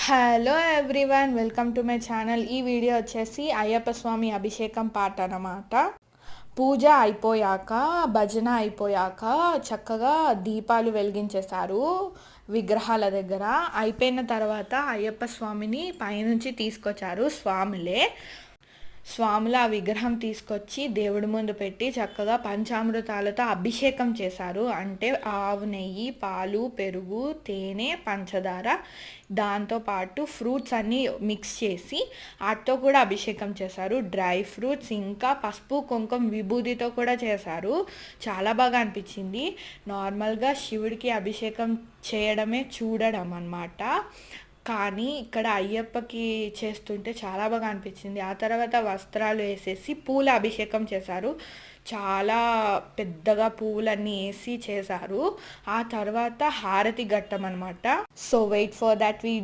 Hello everyone, welcome to my channel. ఈ video వచ్చేసి అయ్యప్ప స్వామి అభిషేకం పాట అన్నమాట. పూజ అయిపోయాక, భజన అయిపోయాక చక్కగా దీపాలు వెలిగించేశారు విగ్రహాల దగ్గర. అయిపోయిన తర్వాత అయ్యప్ప స్వామిని పైనుంచి తీసుకొచ్చారు స్వాముల ఆ విగ్రహం తీసుకొచ్చి దేవుడి ముందు పెట్టి చక్కగా పంచామృతాలతో అభిషేకం చేశారు. అంటే ఆవు నెయ్యి, పాలు, పెరుగు, తేనె, పంచదార, దాంతోపాటు ఫ్రూట్స్ అన్నీ మిక్స్ చేసి వాటితో కూడా అభిషేకం చేశారు. డ్రై ఫ్రూట్స్, ఇంకా పసుపు, కుంకుమ, విభూతితో కూడా చేశారు. చాలా బాగా అనిపించింది. నార్మల్గా శివుడికి అభిషేకం చేయడమే చూడడం అన్నమాట, కానీ ఇక్కడ అయ్యప్పకి చేస్తుంటే చాలా బాగా అనిపించింది. ఆ తర్వాత వస్త్రాలు వేసేసి పూల అభిషేకం చేశారు. చాలా పెద్దగా పువ్వులన్నీ వేసి చేశారు. ఆ తర్వాత హారతి ఘట్టం అనమాట. So wait for that video.